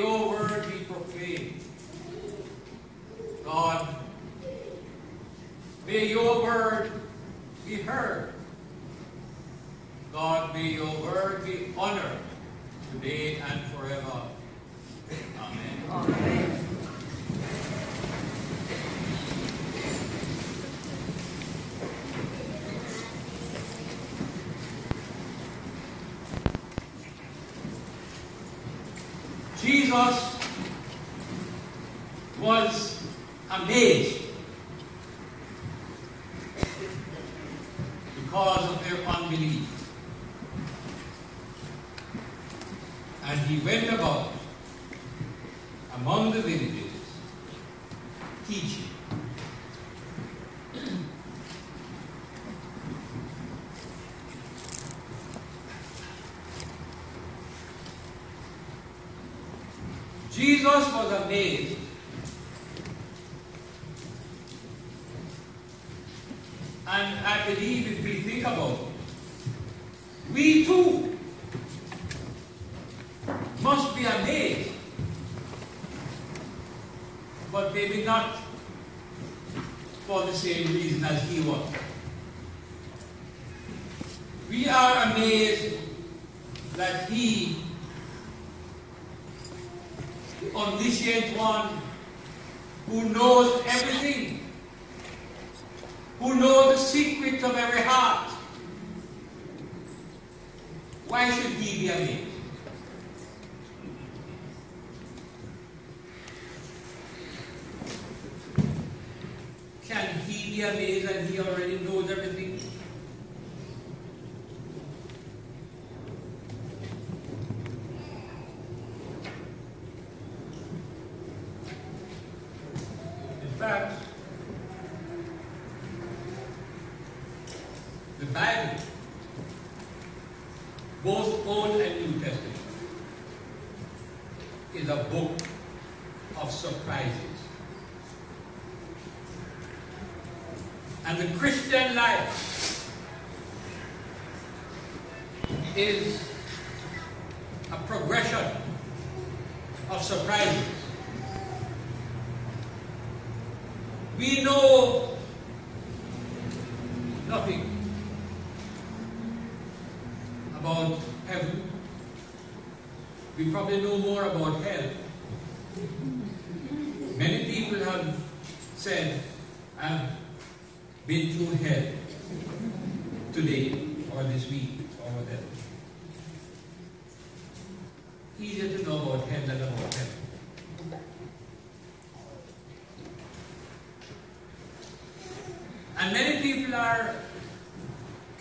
your word be proclaimed. God, may your word be heard. God, may your word be honored today and forever. Amen. Amen. Jesus was amazed because of their unbelief. And he went about among the villages teaching. Jesus was amazed and I believe if we think about it, we too must be amazed, but maybe not for the same reason as he was. We are amazed that he, the omniscient one, who knows everything, who knows the secrets of every heart, why should he be amazed? Can he be amazed and he already knows everything? In fact, the Bible, both Old and New Testament, is a book of surprises. And the Christian life is a progression of surprises. We know nothing about heaven. We probably know more about hell. Many people have said, I've been through hell today or this week or whatever. Easier to know about hell than about heaven. And many people are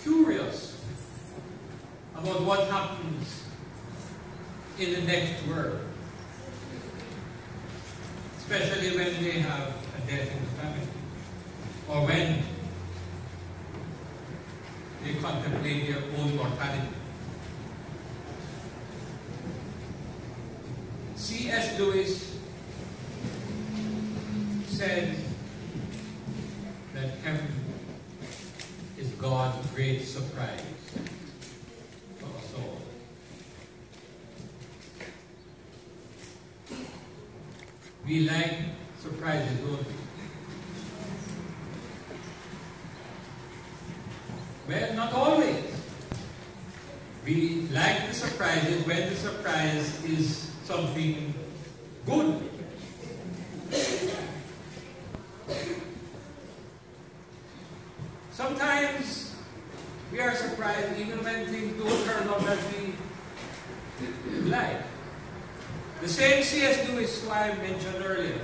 curious about what happens in the next world, especially when they have a death in the family, or when they contemplate their own mortality. C.S. Lewis said that heaven is God's great surprise for us all. We like surprises, don't we? Well, not always. We like the surprises when the surprise is something good. Sometimes we are surprised even when things don't turn out as we like. The same C.S. Lewis who I mentioned earlier,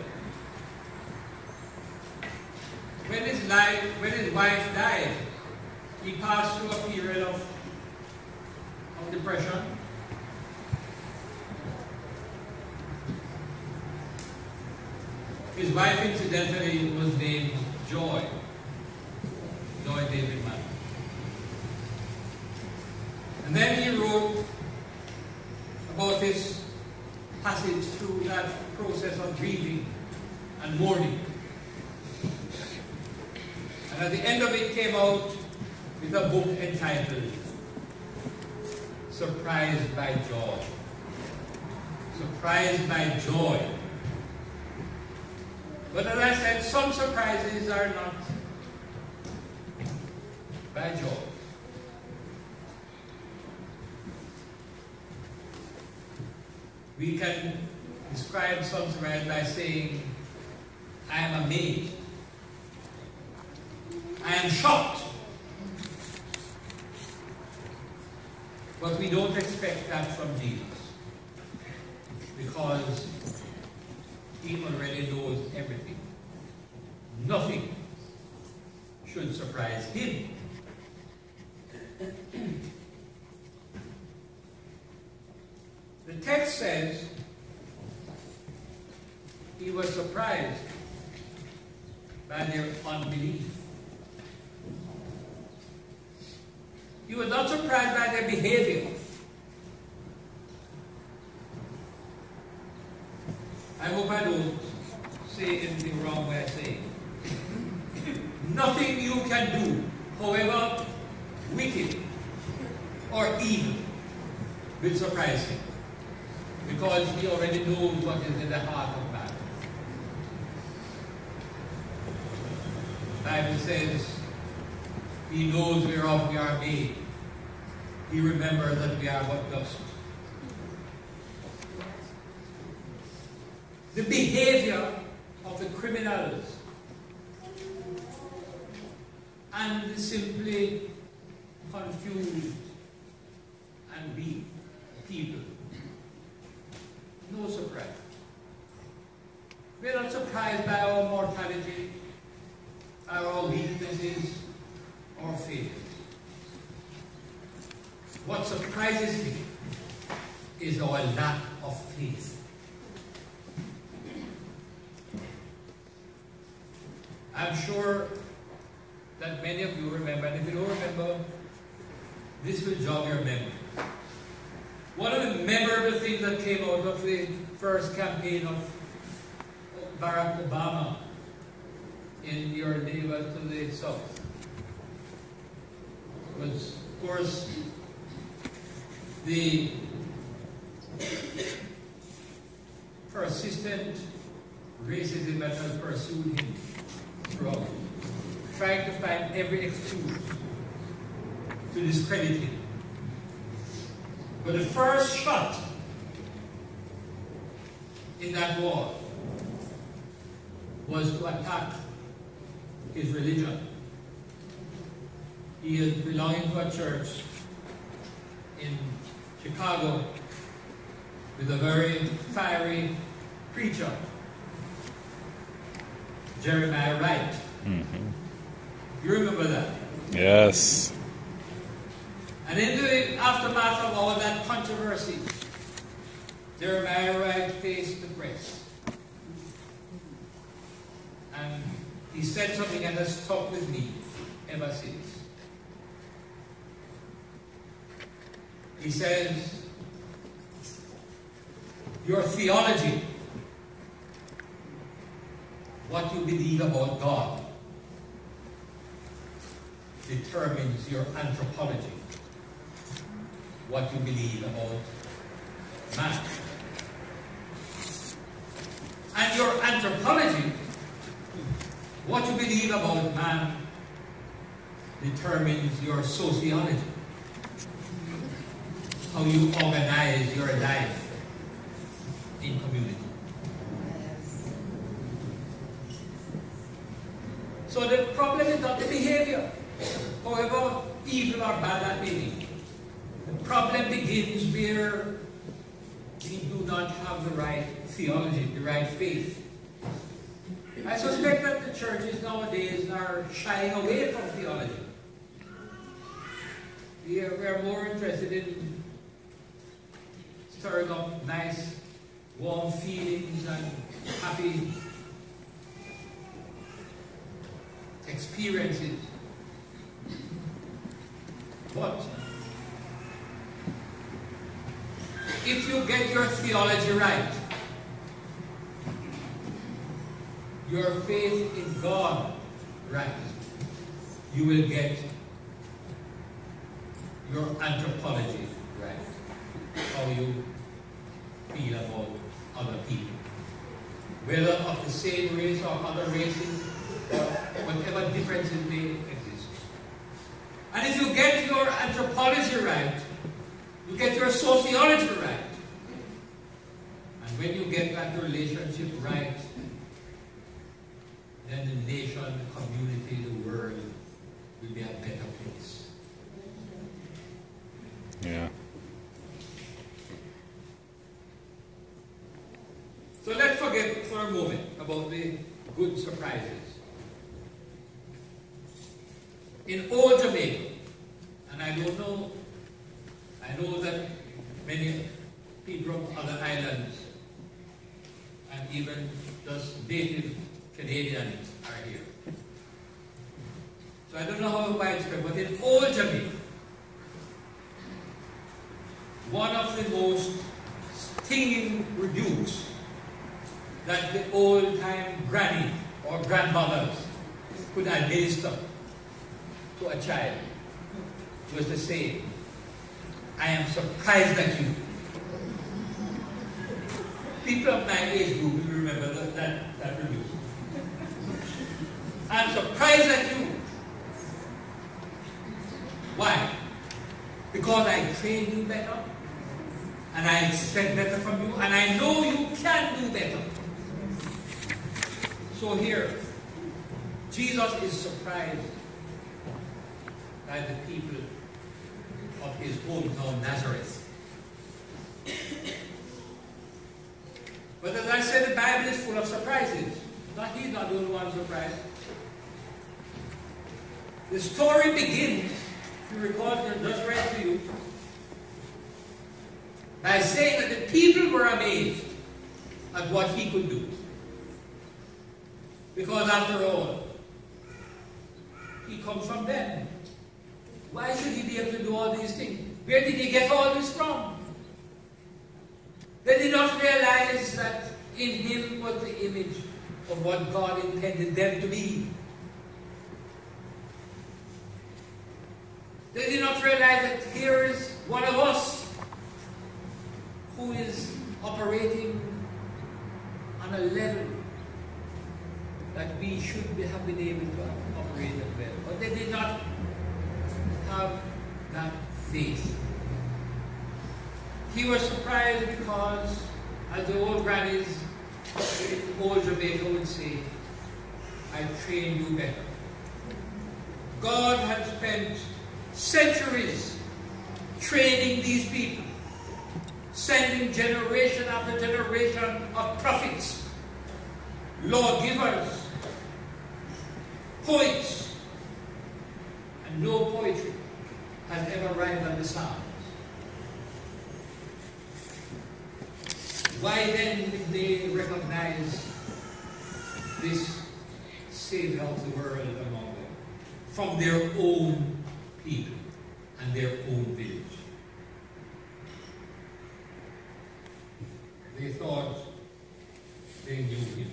when his wife died, he passed through a period of depression. His wife, incidentally, was named Joy David Mann. And then he wrote about this passage through that process of grieving and mourning. And at the end of it came out with a book entitled Surprised by Joy. surprised by joy. But as I said, some surprises are not by joy. We can describe some surprise by saying, I am amazed. I am shocked. But we don't expect that from Jesus, because he already knows everything. Nothing should surprise him. The text says he was surprised by their unbelief. He was not surprised by their behavior. I hope I don't say anything wrong by saying nothing you can do, however wicked or evil, will surprise him, because he already knows what is in the heart of man. The Bible says he knows whereof we are made. He remembers that we are but dust. The behavior of the criminals and the simply confused and weak people, no surprise. We're not surprised by our mortality, our weaknesses, or failures. What surprises me is our lack of faith. I'm sure that many of you remember, and if you don't remember, this will jog your memory. One of the memorable things that came out of the first campaign of Barack Obama in your neighbors to the south was, of course, the persistent racism that has pursued him throughout, trying to find every excuse to discredit him. But the first shot in that war was to attack his religion. He is belonging to a church in Chicago with a very fiery preacher, Jeremiah Wright. You remember that? Yes. And in the aftermath of all that controversy, Jeremiah Wright faced the press. And he said something that has stuck with me ever since. He says, your theology, what you believe about God, determines your anthropology, what you believe about man. And your anthropology, what you believe about man, determines your sociology, how you organize your life in community. So the problem is not the behavior, however evil or bad that may be. The problem begins where we do not have the right theology, the right faith. I suspect that the churches nowadays are shying away from theology. We are more interested in stirring up nice, warm feelings and happy experiences. But if you get your theology right, your faith in God right, you will get your anthropology right. How you feel about other people, whether of the same race or other races, or whatever differences may exist. And if you get your anthropology right, you get your sociology right, and when you get that relationship right, then the nation, the community, the world will be a better place. Yeah. So let's forget for a moment about the good surprises. In old Jamaica, and I know that many people from other islands and even just native Canadians are here. So I don't know how widespread, but in old Jamaica, one of the most stinging rebukes that the old-time granny or grandmothers could administer to a child was to say, "I am surprised at you." People of my age group will remember that rebuke. "I'm surprised at you." Why? Because I trained you better, and I expect better from you, and I know you can do better. So here, Jesus is surprised by the people of his hometown Nazareth. But as I said, the Bible is full of surprises. He's not the only one surprised. The story begins, if you recall, I just read to you, by saying that the people were amazed at what he could do. Because after all, he comes from them. Why should he be able to do all these things? Where did he get all this from? They did not realize that in him was the image of what God intended them to be. They did not realize that here is one of us who is operating on a level that we should have been able to operate as well. But they did not have that faith. He was surprised because, as the old grannies in old Jamaica would say, "I trained you better." God had spent centuries training these people, sending generation after generation of prophets, lawgivers, poets, and no poetry has ever rhymed on the Psalms. Why then did they recognize this Savior of the world among them from their own people and their own village? They thought they knew him.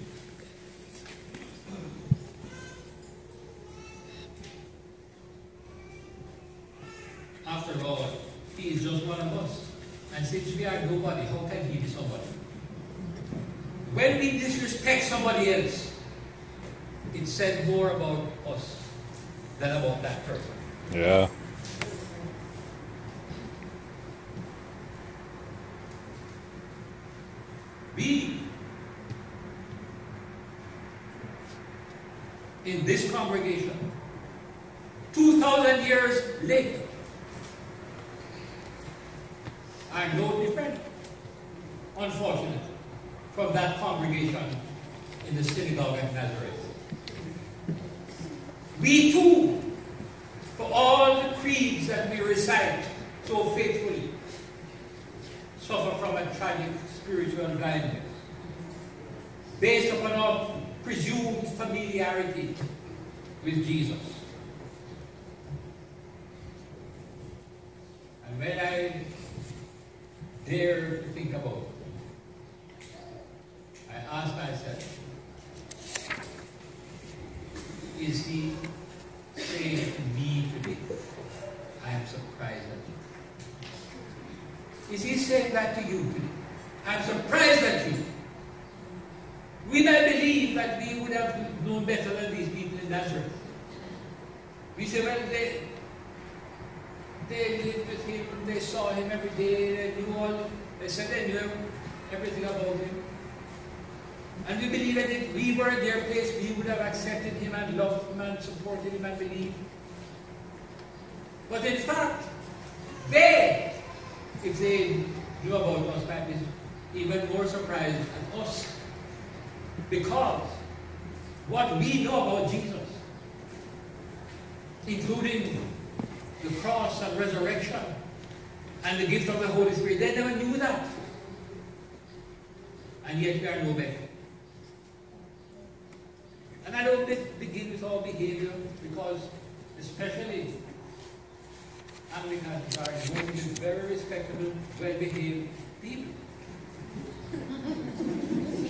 After all, he is just one of us. And since we are nobody, how can he be somebody? When we disrespect somebody else, it says more about us than about that person. Yeah. We, in this congregation, 2,000 years later, are no different, unfortunately, from that congregation in the synagogue at Nazareth. We too, for all the creeds that we recite so faithfully, suffer from a tragic spiritual blindness based upon our presumed familiarity with Jesus. And when I dare to think about it, I ask myself, is he saying to me today, I am surprised at you? Is he saying that to you today? I'm surprised at you. We might believe that we would have known better than these people in Nazareth. We say, well, they lived with him, they saw him every day, they knew all, they said they knew everything about him. And we believe that if we were in their place, we would have accepted him and loved him and supported him and believed. But in fact, they, if they knew about us, might be even more surprised at us. Because what we know about Jesus, including the cross and resurrection and the gift of the Holy Spirit, they never knew that. And yet we are no better. And I don't begin with our behavior because especially Anglicans are known to be very respectable, well-behaved people.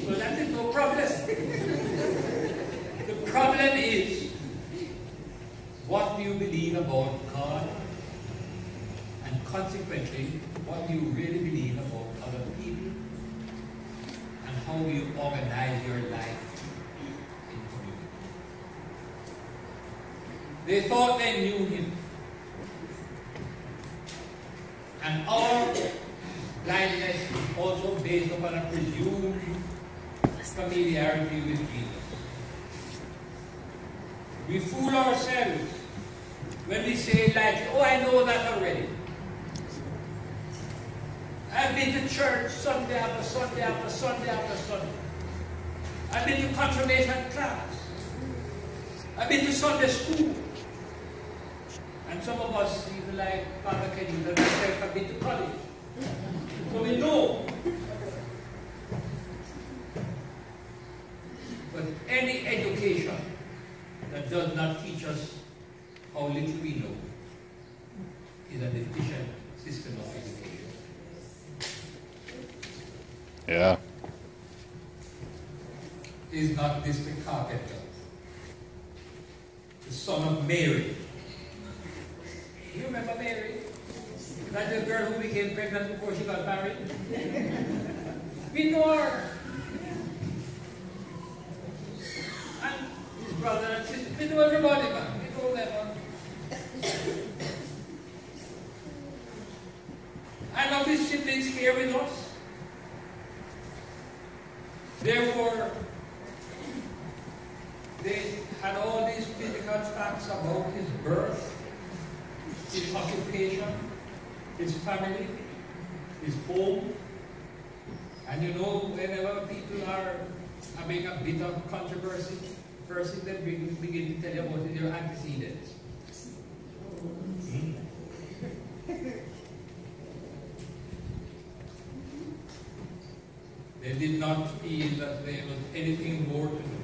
So that is no problem. The problem is, what do you believe about God? And consequently, what do you really believe about other people? And how do you organize your life in community? They thought they knew him. And our blindness is also based upon a presumed familiarity with Jesus. We fool ourselves when we say like, oh, I know that already. I've been to church Sunday after Sunday after Sunday after Sunday. I've been to confirmation class. I've been to Sunday school. And some of us, even like Father Kenny and myself, have been to college. So we know. But any education that does not teach us how little we know is a deficient system of education. Yeah. Is not this the carpenter, the son of Mary? Do you remember Mary? That's the girl who became pregnant before she got married. We know her. And his brother and sister. We know everybody, man. We know them. And of his siblings here with us. Therefore, they had all these physical facts about his birth, his occupation, his family, his home. And you know, whenever people are having a bit of controversy, first thing they begin to tell you about is your antecedents. They did not feel that there was anything more to do.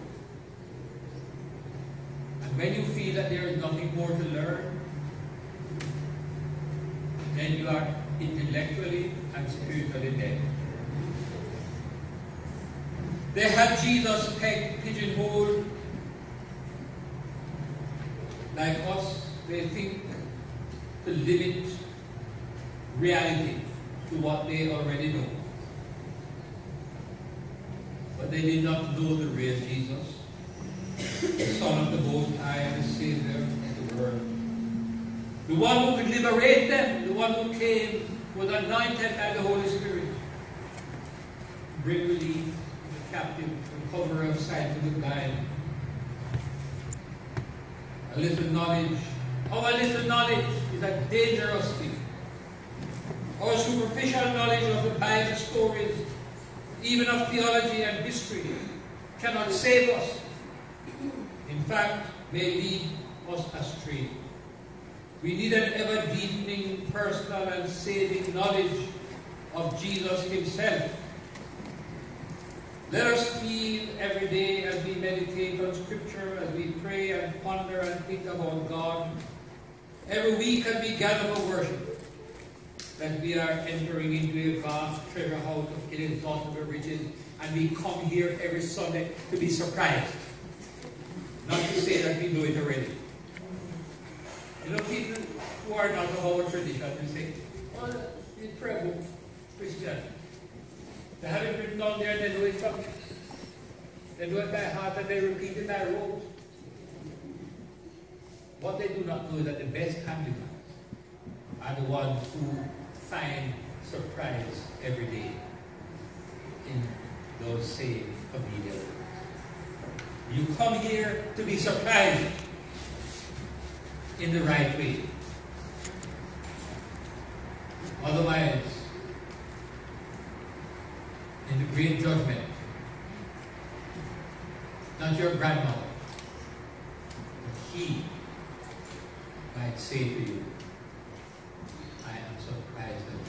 And when you feel that there is nothing more to learn, then you are intellectually and spiritually dead. They had Jesus pigeonholed like us. They think to limit reality to what they already know. But they did not know the real Jesus, the Son of the Most High and the Savior of the world. The one who could liberate them, the one who came, was anointed by the Holy Spirit. Bring relief to the captive, recovery of sight to the blind. A little knowledge. Our little knowledge is a dangerous thing. Our superficial knowledge of the Bible stories, even of theology and history, cannot save us. In fact, may lead us astray. We need an ever-deepening personal and saving knowledge of Jesus himself. Let us feel every day as we meditate on Scripture, as we pray and ponder and think about God, every week as we gather for worship, that we are entering into a vast treasure house of inexhaustible riches, and we come here every Sunday to be surprised. Not to say that we know it already. You know, people who are not of our tradition will say, well, it's Prabhu, Christian. They have it written down there and they know it from. They do it by heart and they repeat it by rote. What they do not know is that the best Anglicans are the ones who find surprise every day in those same familiar words. You come here to be surprised in the right way. Otherwise, in the great judgment, not your grandmother, but he might say to you, I am surprised at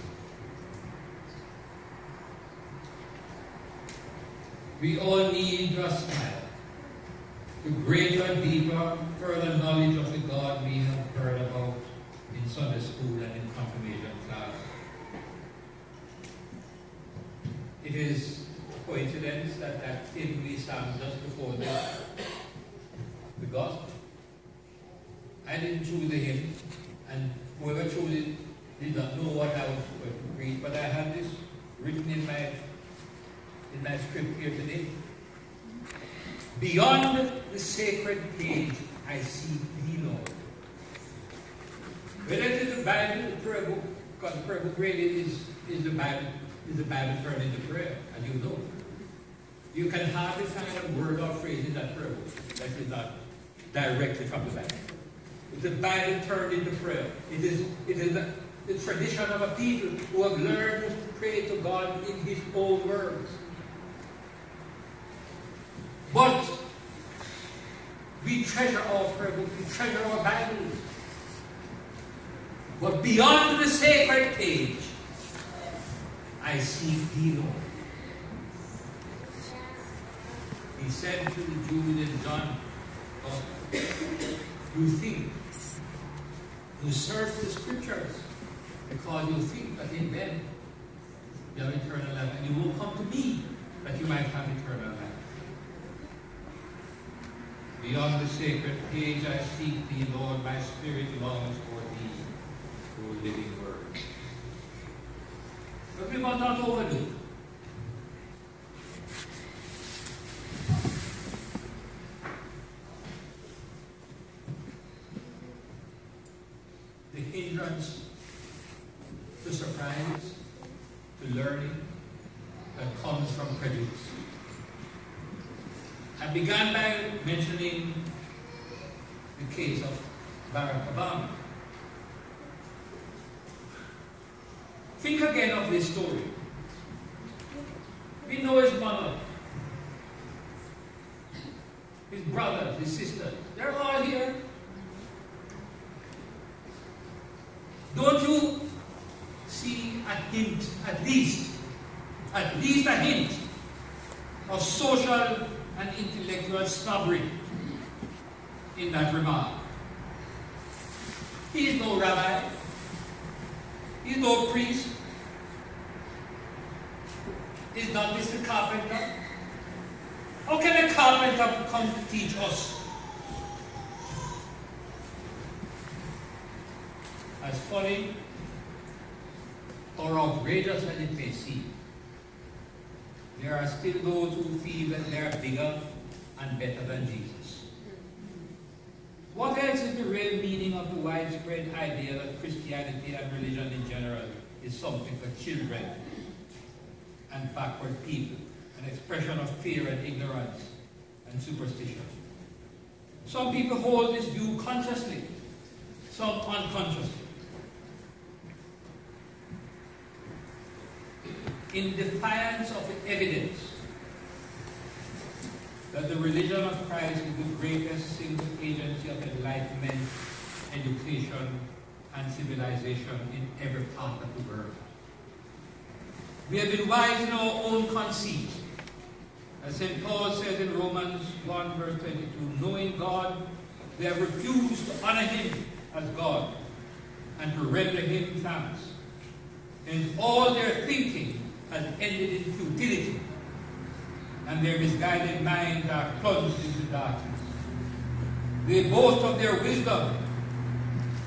you. We all need a smile, the greater, deeper, further knowledge of the God we have heard about in Sunday school and in confirmation class. It is a coincidence that hymn we sang just before the gospel. I didn't choose the hymn, and whoever chose it did not know what I was going to read, but I had this written in my script here today. Beyond the sacred page, I see thee, Lord. Whether it is the Bible, the prayer book, because the prayer book really is the Bible turned into prayer, as you know. You can hardly find a word or phrase in that prayer book that is not directly from the Bible. It's the Bible turned into prayer. It is the tradition of a people who have learned to pray to God in His own words. But we treasure our prayer book, we treasure our Bibles. But beyond the sacred page, I seek thee, Lord. He said to the Jews in John, you think, you search the scriptures because you think that in them you have eternal life, and you will come to me that you might have eternal life. Beyond the sacred page I seek thee, Lord, my spirit longs for thee, O living word. But we must not overdo. The hindrance to surprise, to learning, that comes from prejudice. I began by mentioning the case of Barack Obama. Think again of this story. We know his mother, his brothers, his sisters. They're all here. Don't you see a hint, at least a hint of social and intellectual snobbery in that remark? He is no rabbi. He is no priest. He is not Mr. Carpenter. How can a carpenter come to teach us? As funny or outrageous as it may seem, there are still those who feel that they are bigger and better than Jesus. What else is the real meaning of the widespread idea that Christianity and religion in general is something for children and backward people, an expression of fear and ignorance and superstition? Some people hold this view consciously, some unconsciously. In defiance of the evidence that the religion of Christ is the greatest single agency of enlightenment, education, and civilization in every part of the world. We have been wise in our own conceit. As St. Paul says in Romans 1 verse 22, knowing God, they have refused to honor Him as God and to render Him thanks. And all their thinking has ended in futility, and their misguided minds are plunged into darkness. They boast of their wisdom,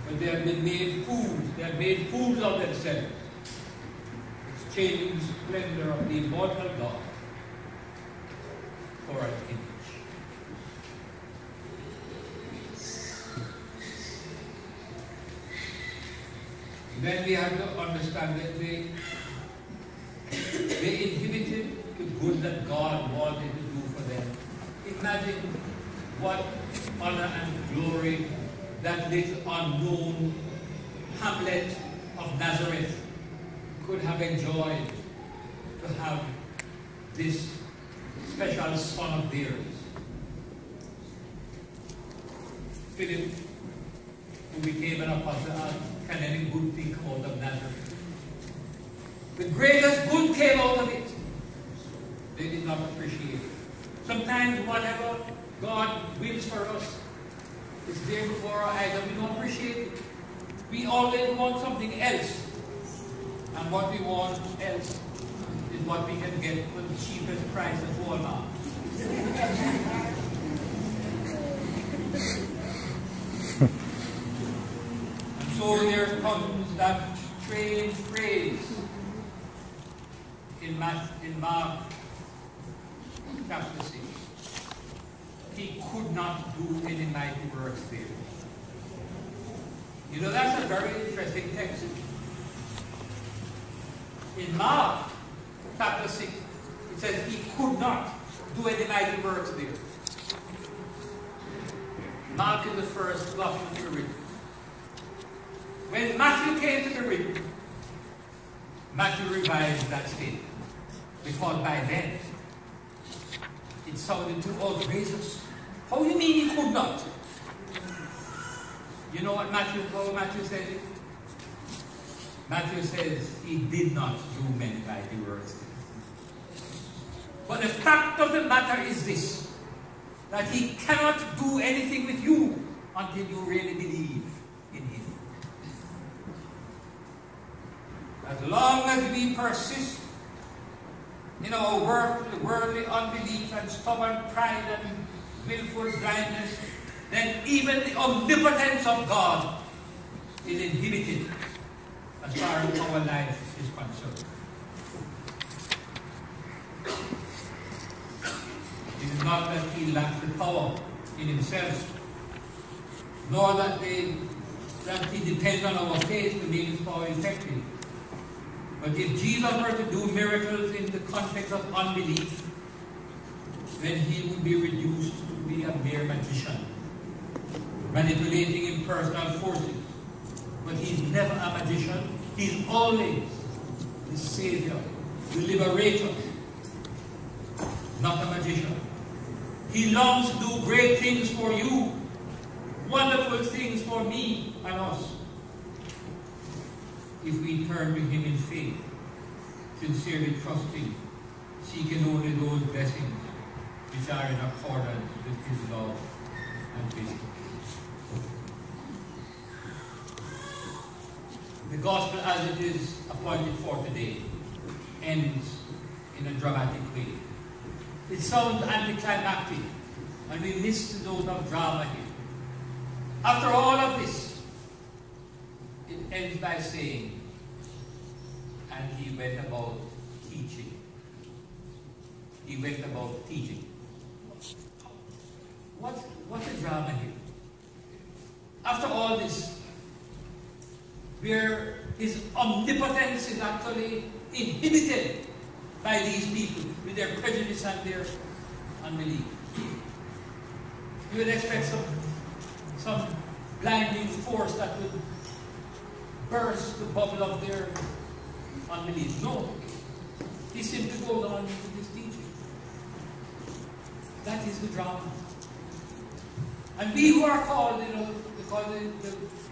but they have been made fools. They have made fools of themselves. It's exchanging the splendor of the immortal God for an image. Then we have to understand that they inhibited the good that God wanted to do for them. Imagine what honor and glory that little unknown hamlet of Nazareth could have enjoyed to have this special son of theirs. Philip, who became an apostle, asked, can any good thing come out of Nazareth? The greatest good came out of it. They did not appreciate it. Sometimes whatever God wills for us is there before our eyes and we don't appreciate it. We always want something else. And what we want else is what we can get for the cheapest price at Walmart. And so there comes that strange phrase in Mark chapter 6. He could not do any mighty works there. You know, that's a very interesting text. In Mark chapter 6, it says he could not do any mighty works there. Mark is the first gospel to be written. When Matthew came to be written, Matthew revised that statement. Because by then, it sounded too outrageous. How do you mean he could not? You know what Matthew said it? Matthew says he did not do many mighty works. But the fact of the matter is this, that he cannot do anything with you until you really believe in him. As long as we persist in our worldly unbelief and stubborn pride and willful blindness, then even the omnipotence of God is inhibited as far as our life is concerned. It is not that he lacks the power in himself, nor that he depends on our faith to make his power effective. But if Jesus were to do miracles in the context of unbelief, then he would be reduced to be a mere magician, manipulating impersonal forces. But he's never a magician. He's always the Savior, the Liberator, not a magician. He longs to do great things for you, wonderful things for me and us, if we turn to him in faith, sincerely trusting, seeking only those blessings which are in accordance with his love and wisdom. The gospel as it is appointed for today ends in a dramatic way. It sounds anticlimactic, and we miss the note of drama here. After all of this, it ends by saying, and he went about teaching. He went about teaching. What's the drama here? After all this, where his omnipotence is actually inhibited by these people with their prejudice and their unbelief. You would expect some blinding force that would burst the bubble of their unbelief. No. He simply goes on with his teaching. That is the drama. And we who are called, because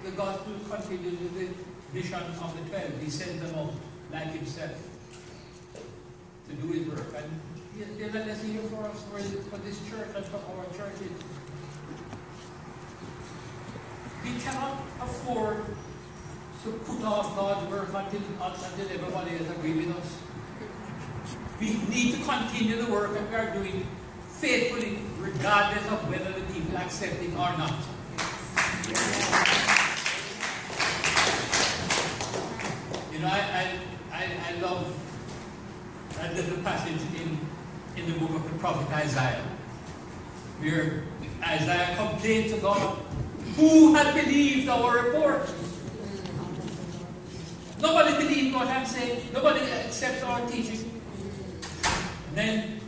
the gospel continues with the mission of the 12. He sends them out like himself to do his work. And there's a lesson here for us, for this church and for our churches. We cannot afford to put off God's work until everybody else agrees with us. We need to continue the work that we are doing faithfully, regardless of whether the people accept it or not. You know, I love that little passage in the book of the prophet Isaiah, where Isaiah complained to God, who had believed our report? Nobody believed what I'm saying. Nobody accepts our teaching. And then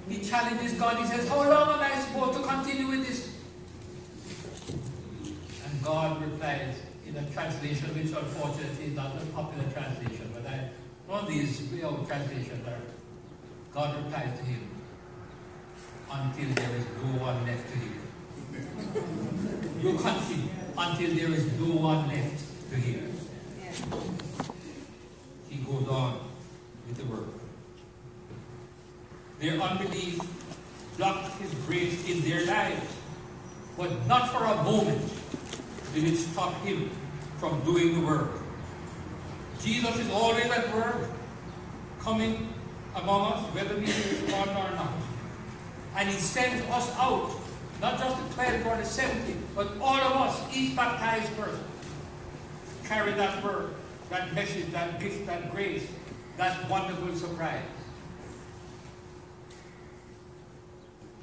he challenges God. He says, how long am I supposed to continue with this? And God replies in a translation which unfortunately is not a popular translation, but one of these real translations are, God replies to him, until there is no one left to hear. You continue until there is no one left to hear. He goes on with the word. Their unbelief blocked his grace in their lives, but not for a moment did it stop him from doing the work. Jesus is always at work, coming among us, whether we respond or not. And he sent us out, not just the 12 or the 70, but all of us, each baptized person, carry that word, that message, that gift, that grace, that wonderful surprise.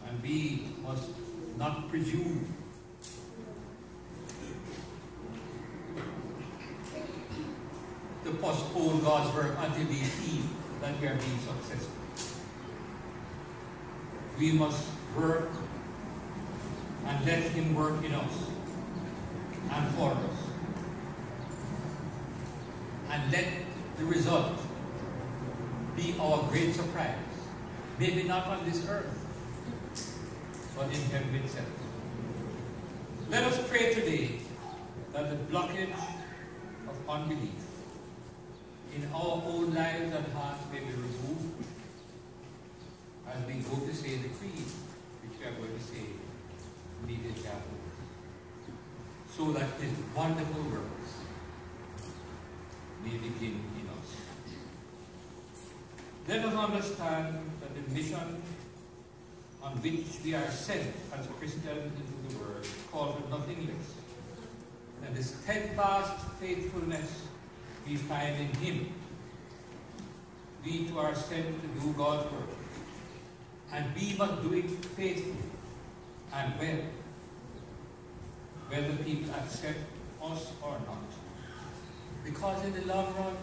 And we must not presume to postpone God's work until we feel that we are being successful. We must work and let him work in us and for us. And let the result be our great surprise. Maybe not on this earth, but in heaven itself. Let us pray today that the blockage of unbelief in our own lives and hearts may be removed as we go to say the creed, which we are going to say immediately afterwards, so that his wonderful works may begin in us. Let us understand that the mission on which we are sent as Christians into the world calls for nothing less than the steadfast faithfulness we find in him. We too are sent to do God's work, and we must do it faithfully and well, whether people accept us or not. Because in the long run,